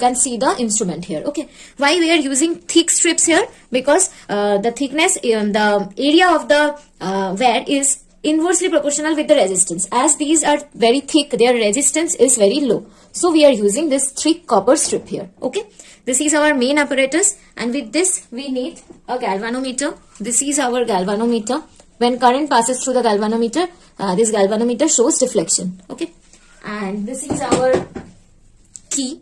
can see the instrument here. Okay, why we are using thick strips here? Because the thickness, the area of the wire is inversely proportional with the resistance. As these are very thick, their resistance is very low. So we are using this thick copper strip here. Okay, this is our main apparatus, and with this we need a galvanometer. This is our galvanometer. When current passes through the galvanometer, this galvanometer shows deflection. Okay, and this is our key.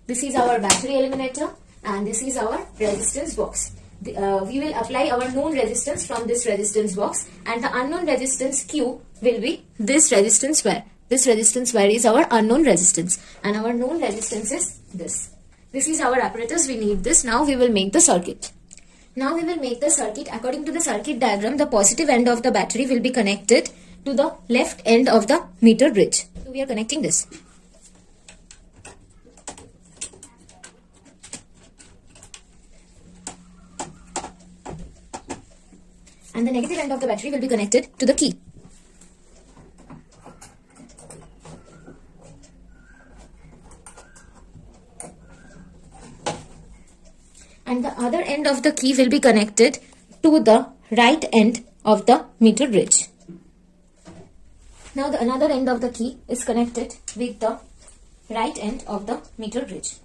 This is our battery eliminator, and this is our resistance box. We will apply our known resistance from this resistance box, and the unknown resistance Q will be this resistance wire. This resistance wire is our unknown resistance, and our known resistance is this. This is our apparatus. We need this. Now we will make the circuit. Now we will make the circuit. According to the circuit diagram, the positive end of the battery will be connected to the left end of the meter bridge. So we are connecting this. And the negative end of the battery will be connected to the key. And the other end of the key will be connected to the right end of the meter bridge. Now the another end of the key is connected with the right end of the meter bridge.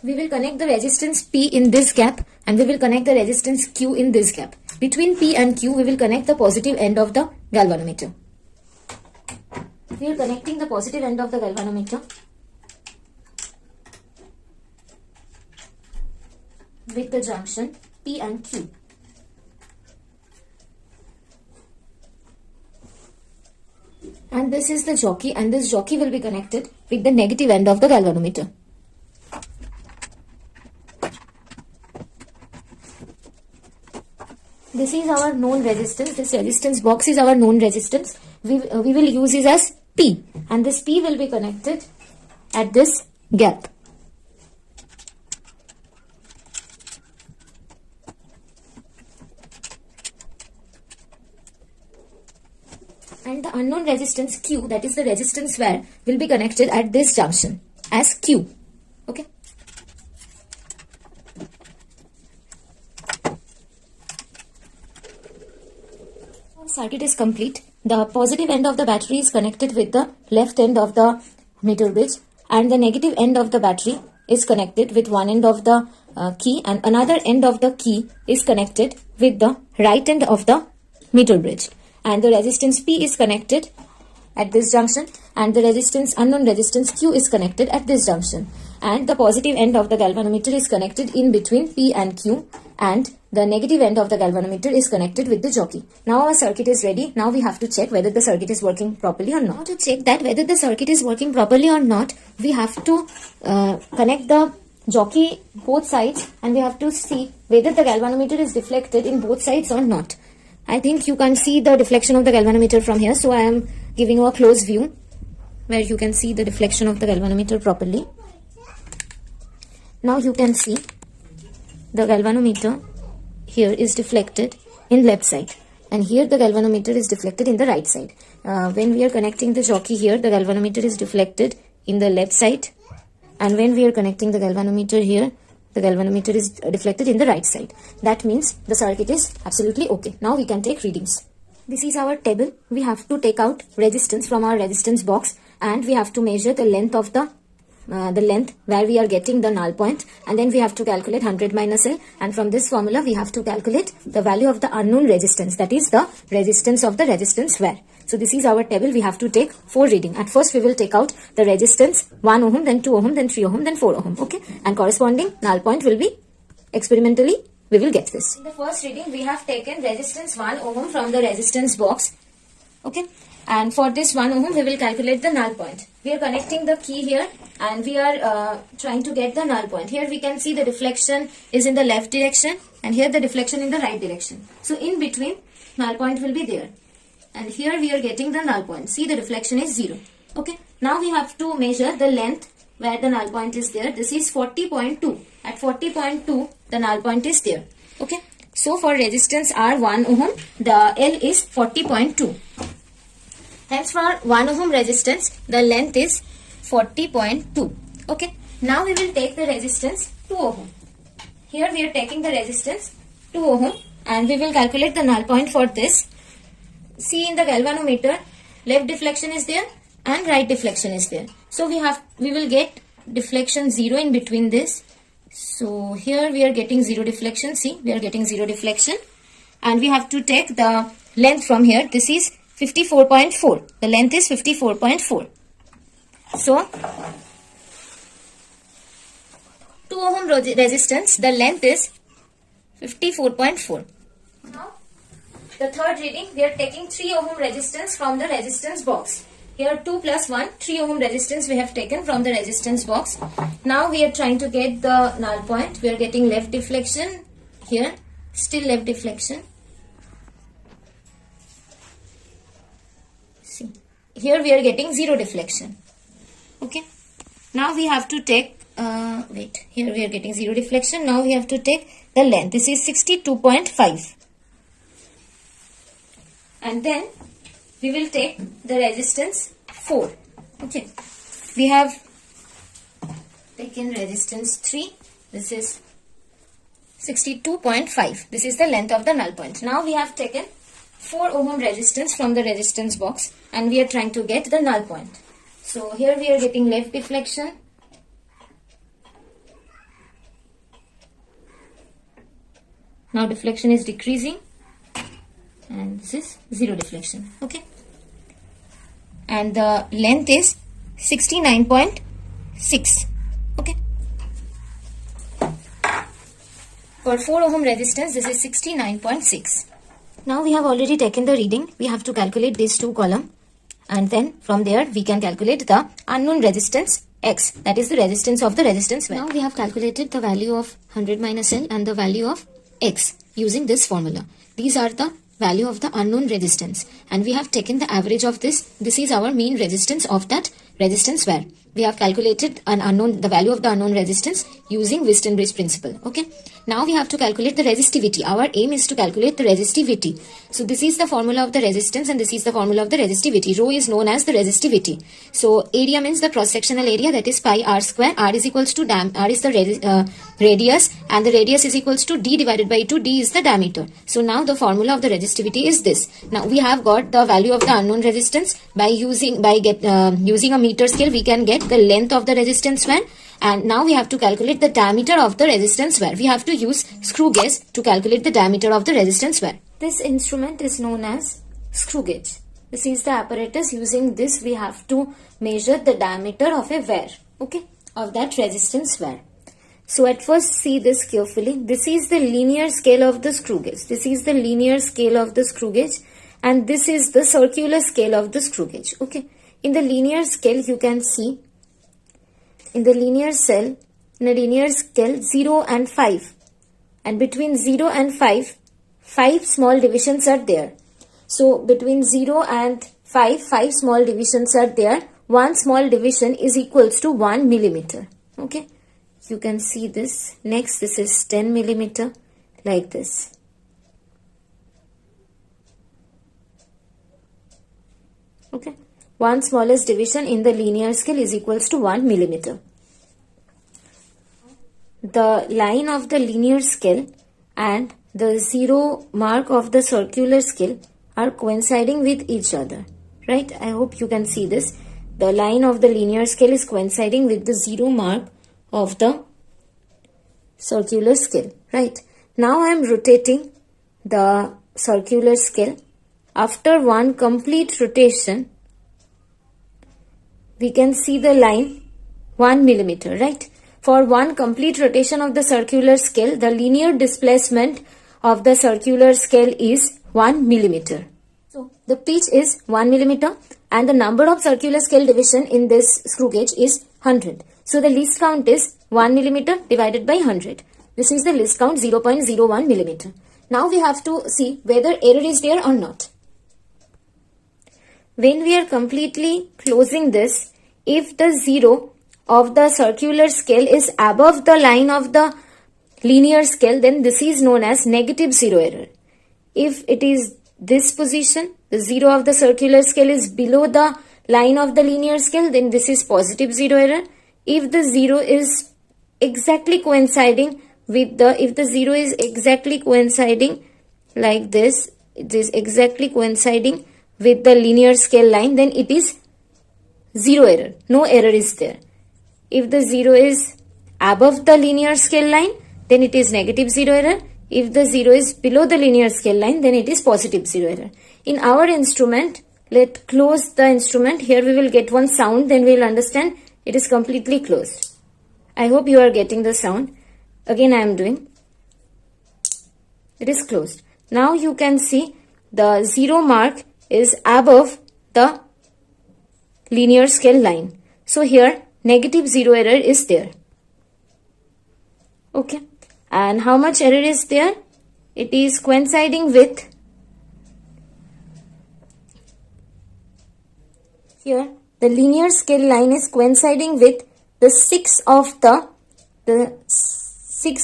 We will connect the resistance P in this gap, and we will connect the resistance Q in this gap. Between P and Q, we will connect the positive end of the galvanometer. We are connecting the positive end of the galvanometer with the junction P and Q. And this is the jockey, and this jockey will be connected with the negative end of the galvanometer. This is our known resistance. This resistance box is our known resistance. We will use it as P, and this P will be connected at this gap. And the unknown resistance Q, that is the resistance wire, will be connected at this junction as Q. Okay. Circuit is complete. The positive end of the battery is connected with the left end of the meter bridge, and the negative end of the battery is connected with one end of the key, and another end of the key is connected with the right end of the meter bridge. And the resistance P is connected at this junction, and the unknown resistance Q is connected at this junction. And the positive end of the galvanometer is connected in between P and Q, and the negative end of the galvanometer is connected with the jockey. Now our circuit is ready. Now we have to check whether the circuit is working properly or not. Now to check that whether the circuit is working properly or not, we have to connect the jockey both sides, and we have to see whether the galvanometer is deflected in both sides or not. I think you can see the deflection of the galvanometer from here, so I am giving you a close view where you can see the deflection of the galvanometer properly. Now you can see the galvanometer here is deflected in left side, and here the galvanometer is deflected in the right side. When we are connecting the jockey here, the galvanometer is deflected in the left side, and when we are connecting the galvanometer here, the galvanometer is deflected in the right side. That means the circuit is absolutely okay. Now we can take readings. This is our table. We have to take out resistance from our resistance box, and we have to measure the length of the length where we are getting the null point, and then we have to calculate 100 minus L, and from this formula we have to calculate the value of the unknown resistance, that is the resistance of the resistance wire. So this is our table. We have to take 4 reading. At first we will take out the resistance 1 ohm, then 2 ohm, then 3 ohm, then 4 ohm. Okay, and corresponding null point will be experimentally we will get this. In the first reading we have taken resistance 1 ohm from the resistance box. Okay, and for this 1 ohm we will calculate the null point. We are connecting the key here, and we are trying to get the null point. Here we can see the deflection is in the left direction, and here the deflection in the right direction. So in between null point will be there, and here we are getting the null point. See, the deflection is 0. Okay, now we have to measure the length where the null point is there. This is 40.2. At 40.2 the null point is there. Okay, So for resistance R 1 ohm, the L is 40.2. Hence for 1 ohm resistance, the length is 40.2. Okay. Now we will take the resistance 2 ohm. Here we are taking the resistance 2 ohm and we will calculate the null point for this. See, in the galvanometer, left deflection is there and right deflection is there. So we will get deflection 0 in between this. So here we are getting 0 deflection. See, we are getting 0 deflection. And we have to take the length from here. This is 54.4. The length is 54.4. So 2 ohm resistance, the length is 54.4. Now the third reading, we are taking 3 ohm resistance from the resistance box. Here 2 plus 1, 3 ohm resistance we have taken from the resistance box. Now we are trying to get the null point. We are getting left deflection here, still left deflection. See, here we are getting 0 deflection. Okay. Now we have to take, here we are getting 0 deflection. Now we have to take the length. This is 62.5. And then we will take the resistance 4. Okay. We have taken resistance 3. This is 62.5. This is the length of the null point. Now we have taken 4 ohm resistance from the resistance box and we are trying to get the null point. So here we are getting left deflection. Now deflection is decreasing. And this is 0 deflection. Okay. And the length is 69.6. Okay. For 4 ohm resistance, this is 69.6. Now we have already taken the reading. We have to calculate these two columns. And then from there we can calculate the unknown resistance X. That is the resistance of the resistance wire. Now we have calculated the value of 100 minus L and the value of X using this formula. These are the value of the unknown resistance and we have taken the average of this. This is our mean resistance of that resistance wire. We have calculated the value of the unknown resistance using Weissenbridge principle. Okay. Now we have to calculate the resistivity. Our aim is to calculate the resistivity. So this is the formula of the resistance and this is the formula of the resistivity. Rho is known as the resistivity. So area means the cross-sectional area, that is pi r square. R is equals to R is the radius and the radius is equals to d divided by 2. D is the diameter. So now the formula of the resistivity is this. Now we have got the value of the unknown resistance. By using a meter scale we can get the length of the resistance wire. And now we have to calculate the diameter of the resistance wire. We have to use screw gauge to calculate the diameter of the resistance wire. This instrument is known as screw gauge. This is the apparatus. Using this we have to measure the diameter of a wire. Okay, of that resistance wire. So at first see this carefully. This is the linear scale of the screw gauge. This is the linear scale of the screw gauge. And this is the circular scale of the screw gauge. Okay. In the linear scale you can see in the linear scale 0 and 5, and between 0 and 5 small divisions are there. So between 0 and 5 small divisions are there. One small division is equals to 1 millimeter. Okay, you can see this. Next, this is 10 millimeter, like this. Okay. One smallest division in the linear scale is equals to 1 millimeter. The line of the linear scale and the 0 mark of the circular scale are coinciding with each other. Right? I hope you can see this. The line of the linear scale is coinciding with the 0 mark of the circular scale. Right? Now I am rotating the circular scale. After one complete rotation, we can see the line 1 millimeter, right? For one complete rotation of the circular scale, the linear displacement of the circular scale is 1 millimeter. So the pitch is 1 millimeter and the number of circular scale division in this screw gauge is 100. So the least count is 1 millimeter divided by 100. This is the least count, 0.01 millimeter. Now we have to see whether error is there or not. When we are completely closing this, if the 0 of the circular scale is above the line of the linear scale, then this is known as negative zero error. If it is this position, the zero of the circular scale is below the line of the linear scale, then this is positive zero error. If the zero is exactly coinciding with if the zero is exactly coinciding like this, it is exactly coinciding with the linear scale line, then it is zero error. No error is there. If the zero is above the linear scale line, then it is negative zero error. If the zero is below the linear scale line, then it is positive zero error. In our instrument, let's close the instrument. Here we will get one sound, then we will understand it is completely closed. I hope you are getting the sound. Again I am doing. It is closed. Now you can see the zero mark is above the linear scale line. So here negative zero error is there. Okay. And how much error is there? It is coinciding with, here the linear scale line is coinciding with the 6th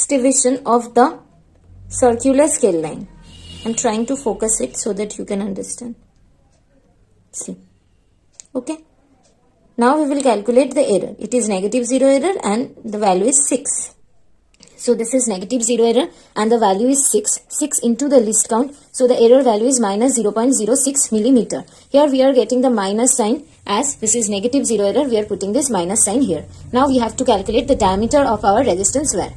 division of the circular scale line. I'm trying to focus it so that you can understand. See. Okay. Now we will calculate the error. It is negative zero error and the value is 6. So this is negative zero error and the value is 6. 6 into the least count. So the error value is minus 0.06 millimeter. Here we are getting the minus sign, as this is negative zero error. We are putting this minus sign here. Now we have to calculate the diameter of our resistance wire.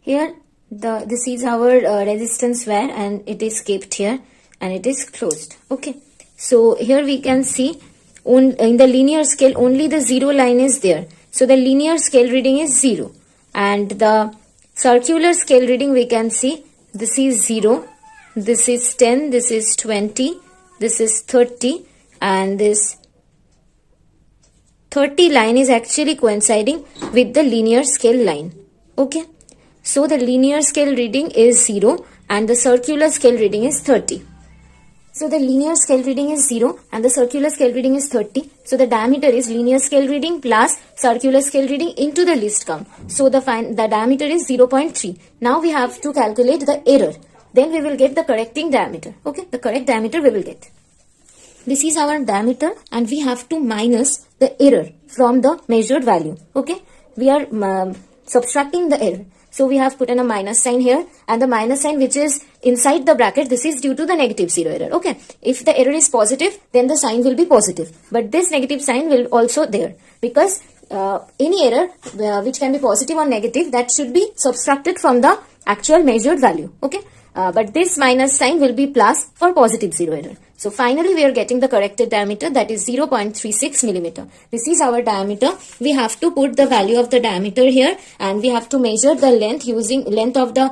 Here this is our resistance wire and it is kept here and it is closed. Okay. So here we can see in the linear scale only the zero line is there. So the linear scale reading is 0. And the circular scale reading we can see this is 0, this is 10, this is 20, this is 30, and this 30 line is actually coinciding with the linear scale line. Okay. So the linear scale reading is 0 and the circular scale reading is 30. So the linear scale reading is 0 and the circular scale reading is 30. So the diameter is linear scale reading plus circular scale reading into the least count. So the diameter is 0.3. Now we have to calculate the error. Then we will get the correcting diameter. Okay, the correct diameter we will get. This is our diameter and we have to minus the error from the measured value. Okay, we are subtracting the error. So we have put in a minus sign here and the minus sign which is inside the bracket, this is due to the negative zero error. Okay. If the error is positive, then the sign will be positive. But this negative sign will also there because any error which can be positive or negative, that should be subtracted from the actual measured value. Okay. But this minus sign will be plus for positive zero error. So finally we are getting the corrected diameter, that is 0.36 millimeter. This is our diameter. We have to put the value of the diameter here and we have to measure the length using length of the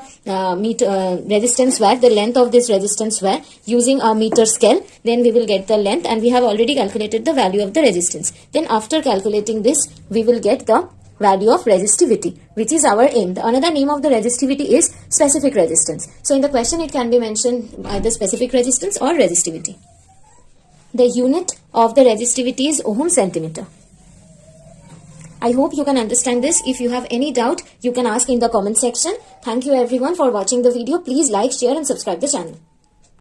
resistance wire, the length of this resistance wire using a meter scale. Then we will get the length and we have already calculated the value of the resistance. Then after calculating this, we will get the value of resistivity, which is our aim. The another name of the resistivity is specific resistance. So in the question it can be mentioned either specific resistance or resistivity. The unit of the resistivity is ohm centimeter. I hope you can understand this. If you have any doubt, you can ask in the comment section. Thank you everyone for watching the video. Please like, share and subscribe the channel.